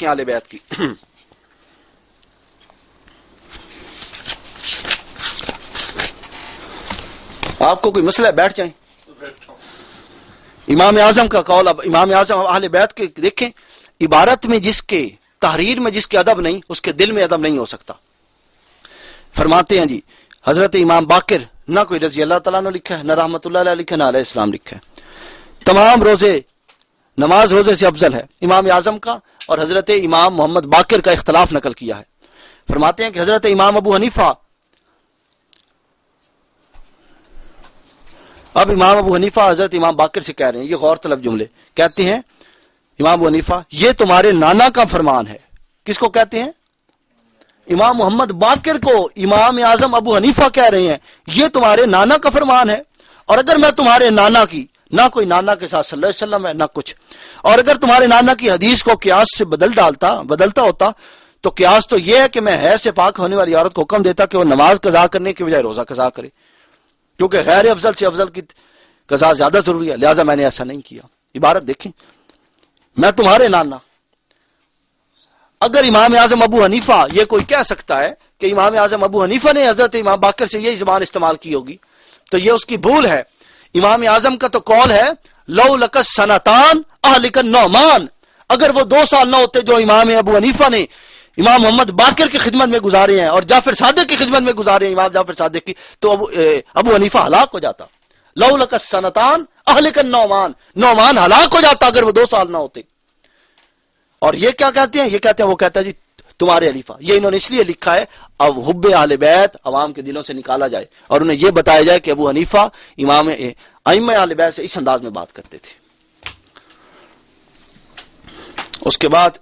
اہل بیت کی. آپ کو کوئی مسئلہ ہے بیٹھ جائیں. امام اعظم کا قول. اب امام اعظم اہل بیت کے دیکھیں, عبارت میں جس کے, تحریر میں جس کے ادب نہیں, اس کے دل میں ادب نہیں ہو سکتا. فرماتے ہیں جی حضرت امام باقر, نہ کوئی رضی اللہ تعالیٰ نے لکھا ہے, نہ رحمت اللہ علیہ لکھا ہے, نہ علیہ السلام لکھا ہے. تمام روزے, نماز روزے سے افضل ہے. امام اعظم کا اور حضرت امام محمد باقر کا اختلاف نقل کیا ہے. فرماتے ہیں کہ حضرت امام ابو حنیفہ, اب امام ابو حنیفہ حضرت امام باقر سے کہہ رہے ہیں, یہ غور طلب جملے, کہتے ہیں امام ابو حنیفہ یہ تمہارے نانا کا فرمان ہے. کس کو کہتے ہیں؟ امام محمد باقر کو امام اعظم ابو حنیفہ کہہ رہے ہیں یہ تمہارے نانا کا فرمان ہے. اور اگر میں تمہارے نانا کی, نہ کوئی نانا کے ساتھ صلی اللہ علیہ وسلم ہے نہ کچھ, اور اگر تمہارے نانا کی حدیث کو قیاس سے بدلتا ہوتا تو قیاس تو یہ ہے کہ میں حیض سے پاک ہونے والی عورت کو حکم دیتا کہ وہ نماز قضا کرنے کے بجائے روزہ قضا کرے, کیونکہ غیر افضل سے افضل کی قضا زیادہ ضروری ہے, لہٰذا میں نے ایسا نہیں کیا. عبارت دیکھیں, میں تمہارے نانا. اگر امام اعظم ابو حنیفہ, یہ کوئی کہہ سکتا ہے کہ امام اعظم ابو حنیفہ نے حضرت امام باقر سے یہی زبان استعمال کی ہوگی, تو یہ اس کی بھول ہے. امام اعظم کا تو قول ہے لو لک سنتان اہلک النعمان, اگر وہ 2 سال نہ ہوتے جو امام ابو حنیفہ نے امام محمد باقر کی خدمت میں گزارے ہیں اور جعفر صادق کی خدمت میں گزارے ہیں, امام جعفر صادق کی, تو ابو حنیفہ ہلاک ہو جاتا. لو لک سنتان اہلک النعمان, نعمان ہلاک ہو جاتا اگر وہ 2 سال نہ ہوتے. اور یہ کیا کہتے ہیں؟ یہ کہتے ہیں, وہ کہتا ہے جی تمہارے حلیفہ. یہ انہوں نے اس لیے لکھا ہے اب حب اہل بیت عوام کے دلوں سے نکالا جائے اور انہیں یہ بتایا جائے کہ ابو حنیفہ امام ائمہ اہل بیت سے اس انداز میں بات کرتے تھے. اس کے بعد